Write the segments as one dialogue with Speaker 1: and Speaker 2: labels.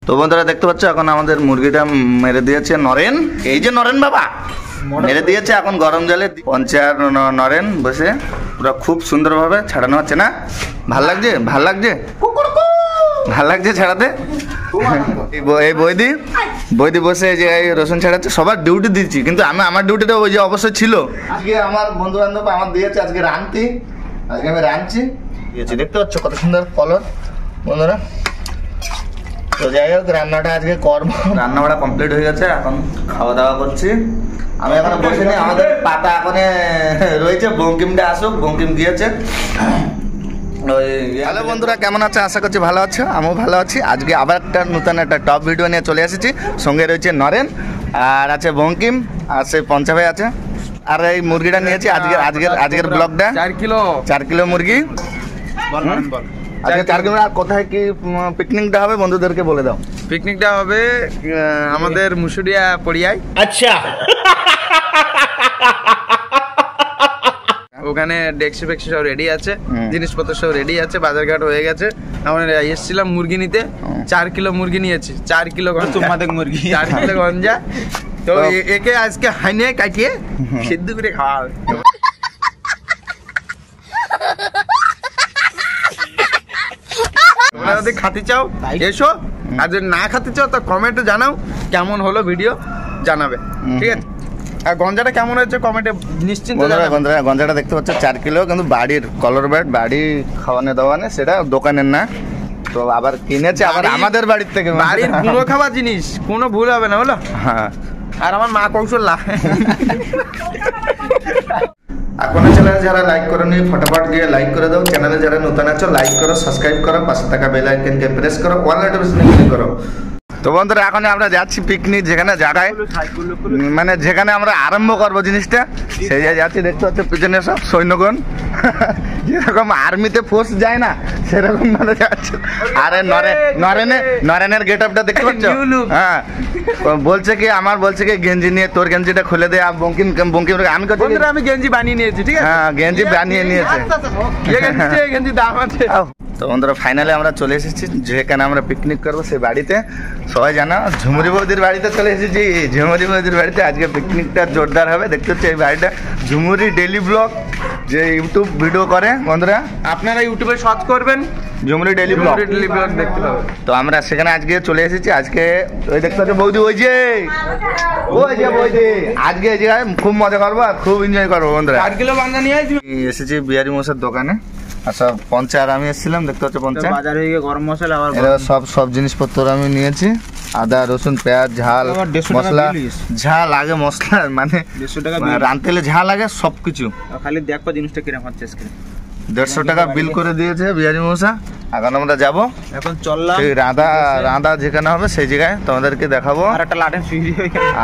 Speaker 1: তো বন্ধুরা দেখতে পাচ্ছ এখন আমাদের মুরগিটা মেরে দিয়েছে নরেন। এই যে নরেন বাবা মেরে দিয়েছে, এখন গরম জলে পঞ্চায়েত নরেন বসে পুরো খুব সুন্দরভাবে ছাড়ানো হচ্ছে না? ভাল লাগছে, ভাল লাগছে, ভাল লাগছে ছাড়াতে। এই বৈদি বসে যে রসুন ছাড়াচ্ছে, সবার ডিউটি দিচ্ছি, কিন্তু আমি আমার ডিউটিটা ওই যে অবশ্যই ছিল। আজকে আমার বন্ধু বান্ধব আমার দিয়েছে আজকে রাঁধতে, আজকে আমি রাঁধছি দিয়েছি। দেখতে পাচ্ছ কত সুন্দর কলর বন্ধুরা। তো যাই হোক রান্নাটা আজকে করবো, রান্না বাড়া কমপ্লিট হয়ে গেছে, এখন খাওয়া দাওয়া করছি। আমি এখন বসিনি, আমাদের পাতা এখন রয়েছে, বঙ্কিমটা আসুক, বঙ্কিম গিয়েছে। হ্যালো বন্ধুরা, কেমন আছে? আশা করছি ভালো আছো, আমিও ভালো আছি। আজকে আবার একটা নতুন একটা টপ ভিডিও নিয়ে চলে এসেছি। সঙ্গে রয়েছে নরেন, আর আছে বঙ্কিম, আর সেই পঞ্চা ভাই আছে। আর এই মুরগিটা নিয়েছি আজকের ব্লগটা 4 কিলো মুরগি আজকে 4 কিলো। আর কোথায় কি পিকনিকটা হবে বন্ধুদেরকে বলে দাও।
Speaker 2: পিকনিকটা হবে আমাদের মুসুরিয়া পড়িয়ায়।
Speaker 1: আচ্ছা,
Speaker 2: ওখানে ডেক্সি ফেক্সি সব রেডি আছে, জিনিসপত্র সব রেডি আছে, বাজারঘাট হয়ে গেছে। আমরা এসেছিলাম মুরগি নিতে, 4 কিলো মুরগি নিয়েছি, 4 কিলো মুরগি, 4 কিলো গঞ্জা। তো একে আজকে হাইনে কাটিয়ে সিদ্ধ করে খাওয়া হবে। তোমরা যদি খেতে চাও এসো, আর যদি না খেতে চাও তো কমেন্টে জানাও কেমন হলো, ভিডিও জানাবে, ঠিক আছে? আর গঞ্জাটা কেমন হয়েছে কমেন্টে নিশ্চিন্ত।
Speaker 1: গঞ্জাটা দেখতে পাচ্ছ 4 কিলো, কিন্তু বাড়ির কলর ব্যাট, বাড়ি খাওয়ানো দাওয়ানে, সেটা দোকানের না। তো আবার কিনেছে আবার আমাদের বাড়ির থেকে,
Speaker 2: বাড়ির পুরো খাওয়া জিনিস, কোনো ভুল হবে না, হলো?
Speaker 1: হ্যাঁ।
Speaker 2: আর আমার মা কৌশল্যা।
Speaker 1: এখনো চ্যানেলে যারা লাইক করোনি ফটাফট গিয়ে লাইক করে দাও। চ্যানেলে যারা নতুন আছো লাইক করো, সাবস্ক্রাইব করো, পাশে থাকা বেল আইকনকে প্রেস করো, অল নোটিফিকেশন ক্লিক করো। তো বন্ধুরা এখন আমরা যাচ্ছি পিকনিক, যেখানে জায়গায় মানে যেখানে আমরা আরম্ভ করবো জিনিসটা, সেই জায়গায় যাচ্ছি। দেখতে পাচ্ছ পিছনে সব সৈন্যগণ, যেরকম আর্মিতে ফোর্স যায় না সেরকম ভাবে যাচ্ছে। আরে নরেনের গেট আপটা দেখতে পাচ্ছ? হ্যাঁ, বলছে কি গেঞ্জি নিয়ে, তোর গেঞ্জিটা খুলে দে। বঙ্কিম আমি
Speaker 2: গেঞ্জি বানিয়ে নিয়েছি, ঠিক আছে?
Speaker 1: হ্যাঁ, গেঞ্জি বানিয়ে নিয়েছে।
Speaker 2: গেঞ্জি দাম আছে।
Speaker 1: তো বন্ধুরা ফাইনালি আমরা চলে এসেছি যেখানে আমরা পিকনিক করবো, সেই বাড়িতে। সবাই জানো ঝুমুরি বৌদির বাড়িতে চলে এসেছি। ঝুমুরি বৌদির বাড়িতে আজকে পিকনিকটা জোরদার হবে। দেখতে হচ্ছে এই বাড়িটা ঝুমুরি ডেইলি ব্লগ, যে ইউটিউব ভিডিও করে বন্ধুরা,
Speaker 2: আপনারা ইউটিউবে সার্চ করবেন
Speaker 1: ঝুমুরি ডেইলি ব্লগ
Speaker 2: দেখতে পাবেন।
Speaker 1: তো আমরা সেখানে আজকে চলে এসেছি। আজকে ওই দেখতে পাচ্ছ বৌদি, ওই যে বৌদি, আজকে এই জায়গায় খুব মজা করবো, খুব এনজয় করবো বন্ধুরা।
Speaker 2: 4 কিলো বান্দা নিয়ে
Speaker 1: এসেছি বিহারি মশার দোকানে। আচ্ছা পঞ্চা আর আমি এসেছিলাম, দেখতে পাচ্ছ পঞ্চা
Speaker 2: বাজার হয়ে গিয়ে গরম মশলা আবার
Speaker 1: সব জিনিসপত্র আমি নিয়েছি। আদা রসুন পেঁয়াজ ঝাল মশলা, ঝাল লাগে মশলা মানে রাঁধতে ঝাল লাগে সবকিছু।
Speaker 2: খালি দেখো জিনিসটা কিরকম হচ্ছে।
Speaker 1: 150 টাকা বিল করে দিয়েছে বিহারি মশা। এখন আমরা যাবো,
Speaker 2: এখন চললাম
Speaker 1: রাঁধা যেখানে হবে সেই জায়গায় তোমাদেরকে দেখাবো।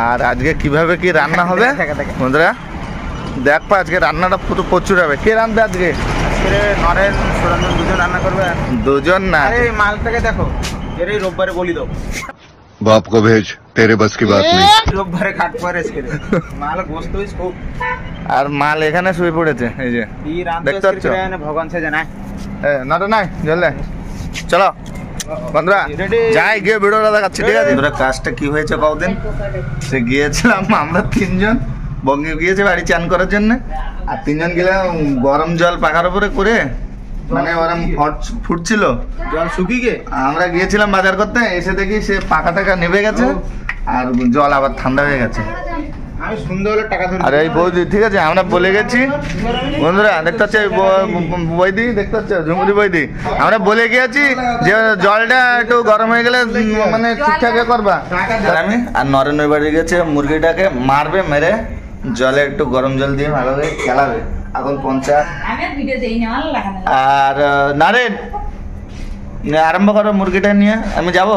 Speaker 1: আর আজকে কিভাবে কি রান্না হবে বন্ধুরা দেখবো। আজকে রান্নাটা প্রচুর হবে। কে রান্না আজকে?
Speaker 2: নরেন সুরঞ্জন দুজন রান্না করবে।
Speaker 1: দুজন না,
Speaker 2: মালটাকে দেখো, এরই রোববারে বলি দাও।
Speaker 3: बाप को भेज, तेरे बस की बात नहीं।
Speaker 2: রোববারে কাট করে মাল গোস্ত খুব।
Speaker 1: আর মাল এখানে শুয়ে পড়েছে, এই যে দেখতে পাচ্ছ।
Speaker 2: ভগবান সে জানায়
Speaker 1: নটা নাই জলদি চলো বন্ধুরা, যাই গিয়ে ভিডিওটা দেখাচ্ছি, ঠিক আছে? বন্ধুরা কাজটা কি হয়েছে কতদিন, সে গিয়েছিলাম আমরা 3 জন, বঙ্গে গিয়েছে বাড়ি চান করার জন্য। আর 3 জন গেলাম গরম জল পাখার উপরে করে, মানে ওরম ফুটছিল
Speaker 2: জল শুকিয়ে গিয়ে
Speaker 1: আমরা গিয়েছিলাম বাজার করতে। এসে দেখি সে পাখা টাকা নেমে গেছে, আর জল আবার ঠান্ডা হয়ে গেছে।
Speaker 2: আমি সুন্দর টাকা ধরে।
Speaker 1: আরে এই বৌদি, ঠিক আছে আমরা বলে গেছি বন্ধুরা, দেখতে পাচ্ছ বৌদি, দেখতে পাচ্ছ ঝুমুরি বৌদি, আমরা বলে গিয়েছি যে জলটা একটু গরম হয়ে গেলে মানে ঠিকঠাক করবা। আমি আর নরেন ওই বাড়ি গেছে, মুরগিটাকে মারবে, মেরে জলে একটু গরম জল দিয়ে ভালো করে খেলাবে। এখন পঞ্চা আর নারেন আরম্ভ করো মুরগিটা নিয়ে। আমি যাবো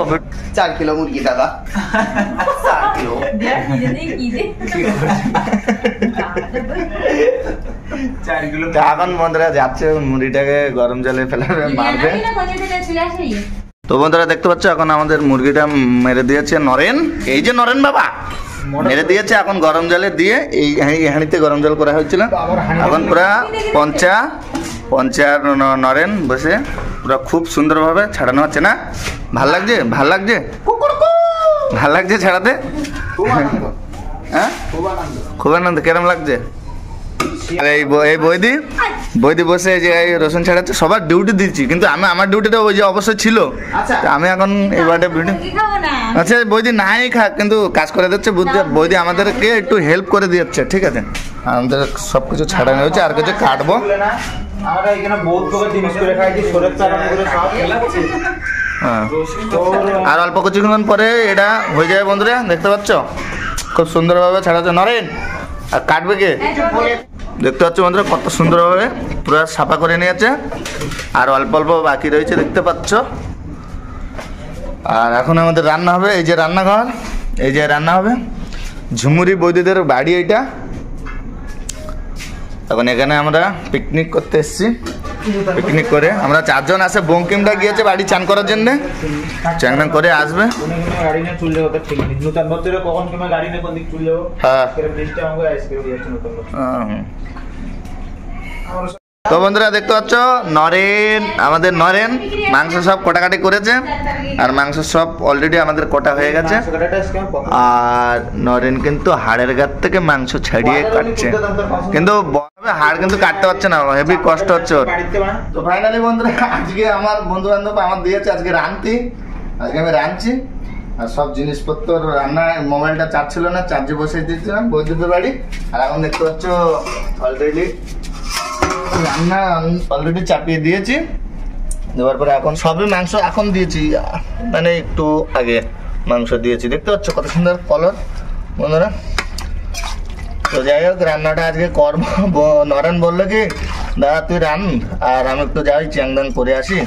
Speaker 2: 4 কিলো মুরগি দাদা।
Speaker 1: 4 কিলো এখন বন্ধুরা যাচ্ছে মুরগিটাকে গরম জলে ফেলাবে, মারবে। তো বন্ধুরা দেখতে পাচ্ছ এখন আমাদের মুরগিটা মেরে দিয়েছে নরেন। এই যে নরেন বাবা মেরে দিয়েছে, এখন গরম জলে দিয়ে এই হাঁড়িতে গরম জল করা হয়েছিল। এখন পুরা পঞ্চা আর নরেন বসে পুরো খুব সুন্দরভাবে ছাড়ানো হচ্ছে না? ভাল লাগছে? ভাল লাগছে? ভাল লাগছে ছাড়াতে? হ্যাঁ, খুব আনন্দ। কেরম লাগছে? আর এই বৈদি বসে এই যে এই রসুন ছাড়াচ্ছে। সবার ডিউটি দিচ্ছি, কিন্তু আমি আমার ডিউটিটা ওই যে অবশ্যই ছিল। তা আমি এখন এবারে ভিডিও, আচ্ছা বৈদি নাই খাক, কিন্তু কাজ করে দিচ্ছে। বৈদি আমাদেরকে একটু হেল্প করে দিচ্ছে, ঠিক আছে? আমাদের সব কিছু ছাড়ানো হয়েছে, আর কিছু কাটবো।
Speaker 2: আমরা এখানে বহুত প্রকার জিনিস করে খাইছি, সরের চালান করে সব খেলাচ্ছি।
Speaker 1: হ্যাঁ, আর অল্প কিছুক্ষণ পরে এটা হয়ে যাবে বন্ধুরা, দেখতে পাচ্ছ খুব সুন্দরভাবে ছাড়াচ্ছে। নরেন, আর কাটবে কে? দেখতে পাচ্ছ বন্ধুরা কত সুন্দরভাবে পুরো সাফা করে নিয়েছে, আর অল্প অল্প বাকি রয়েছে, দেখতে পাচ্ছ। আর এখন আমাদের রান্না হবে। এই যে রান্নাঘর, এই যে রান্না হবে। ঝুমুরি বৌদিদের বাড়ি এইটা। এখন এখানে আমরা পিকনিক করতে এসেছি। পিকনিক করে আমরা 4 জন আছে। বঙ্কিমটা গিয়েছে বাড়ি চান করার জন্য, চান করে আসবে।
Speaker 2: গাড়ি নিয়ে চলে যাবো, ঠিক নেই নতুন বছরে কখন কিংবা গাড়ি নিয়ে কোন দিক চলে যাবো।
Speaker 1: হ্যাঁ,
Speaker 2: আমাকে আইসক্রিম দিয়েছে নতুন বছর।
Speaker 1: তো বন্ধুরা দেখতে পাচ্ছ নরেন, আমাদের নরেন মাংস সব কোটাকাটি করেছে, আর মাংস সব অলরেডি আমাদের কোটা হয়ে গেছে। আর নরেন কিন্তু হাড়ের গাত থেকে মাংস ছাড়িয়ে কাটছে, কিন্তু হাড় কিন্তু কাটতে পারছে না, হেভি কষ্ট হচ্ছে ওর। তো ফাইনালি বন্ধুরা আজকে আমার বন্ধু বান্ধব আমার দিয়েছে আজকে রাঁধতে। আজকে আমি রাঁধছি, আর সব জিনিসপত্র রান্না, মোবাইলটা চার্জ ছিল না, চার্জে বসে দিয়েছিলাম বৈদ্যুতের বাড়ি। আর এখন দেখতে পাচ্ছ অলরেডি রান্না অলরেডি চাপিয়ে দিয়েছি। দেওয়ার পরে এখন সবই মাংস এখন দিয়েছি, মানে একটু আগে মাংস দিয়েছি। দেখতে পাচ্ছ কত সুন্দর কালার বন্ধুরা। তো যাই হোক রান্নাটা আজকে করবো। নরেন বললো কি দাদা তুই রান, আর আমি একটু যাই চ্যাংদান করে আসি।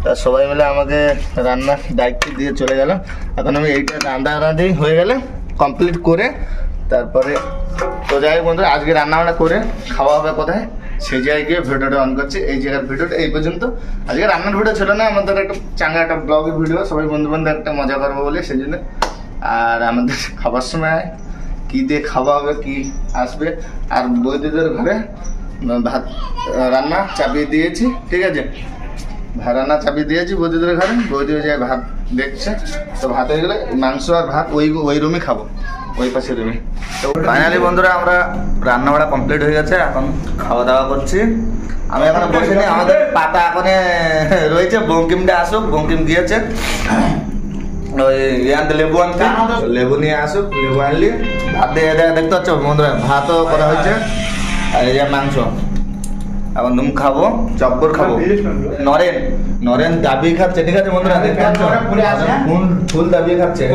Speaker 1: তা সবাই মিলে আমাকে রান্নার দায়িত্ব দিয়ে চলে গেল। এখন আমি এইটা রান্নাই হয়ে গেলে কমপ্লিট করে তারপরে, তো যাই হোক বন্ধুরা আজকে রান্নাবান্না করে খাওয়া হবে কোথায় সেই জায়গায় গিয়ে ভিডিওটা অন করছি। এই জায়গার ভিডিওটা এই পর্যন্ত। আজকে রান্নার ভিডিও ছিল না, আমাদের একটা চাঙ্গা একটা ব্লগের ভিডিও, সবাই বন্ধু বান্ধব একটা মজা করবো বলে সেই জন্য। আর আমাদের খাবার সময় কি দিয়ে খাওয়া হবে, কি আসবে। আর বৌদিদের ঘরে ভাত রান্না চাপিয়ে দিয়েছি, ঠিক আছে? ভাত রান্না চাপিয়ে দিয়েছি বৌদিদের ঘরে। বৌদি যায় ভাত দেখছে, তো ভাত হয়ে গেলে মাংস আর ভাত ওই রুমে খাবো, ওই পাশের রুমে। তো ফাইনালি বন্ধুরা আমরা রান্না বাড়া কমপ্লিট হয়ে গেছে, এখন খাওয়া দাওয়া করছি। আমি এখন বসিনি, আমাদের পাতা এখন রয়েছে। বঙ্কিমটা আসুক, বঙ্কিম গিয়েছে ওই আনতে লেবু আনতে, লেবু নিয়ে আসুক, লেবু আনলি ভাত দিয়ে দেখতে পাচ্ছ বন্ধুরা ভাতও করা হয়েছে। আর এই যে মাংস এখন তুমি খাবো, চপ্পর খাবো। নরেন দাবি খাচ্ছে, ঠিক আছে বন্ধুরা দেখতে পাচ্ছ ফুল দাবি খাচ্ছে।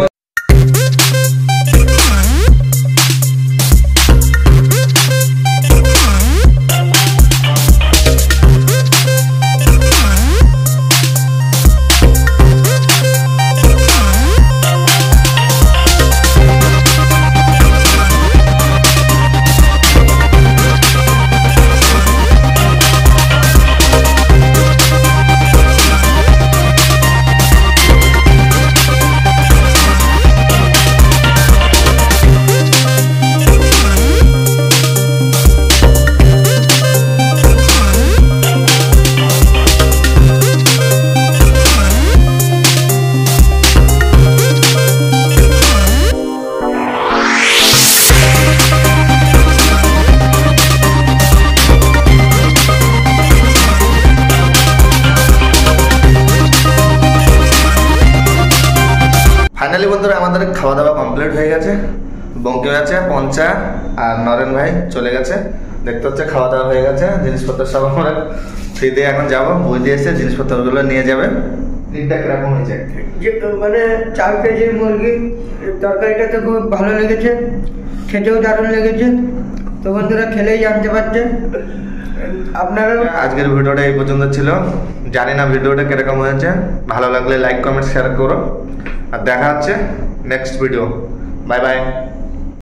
Speaker 1: ফাইনালি বন্ধুরা আমাদের খাওয়া দাওয়া কমপ্লিট হয়ে গেছে। বঙ্কিম আছে, পঞ্চা আর নরেন ভাই চলে গেছে। দেখতে হচ্ছে খাওয়া দাওয়া হয়ে গেছে, জিনিসপত্র সব আমরা ফ্রিতে এখন যাবো। বই দিয়ে এসে জিনিসপত্রগুলো নিয়ে যাবে। দিনটা কিরকম হয়েছে?
Speaker 4: মানে 4 কেজির মুরগি তরকারিটা তো খুব ভালো লেগেছে, খেতেও দারুণ লেগেছে। তো বন্ধুরা খেলেই জানতে পারছে। আপনারা
Speaker 1: আজকের ভিডিওটা এই পর্যন্ত ছিল। জানি না ভিডিওটা কিরকম হয়েছে, ভালো লাগলে লাইক কমেন্ট শেয়ার করো। আর দেখা হচ্ছে নেক্সট ভিডিও। Bye bye.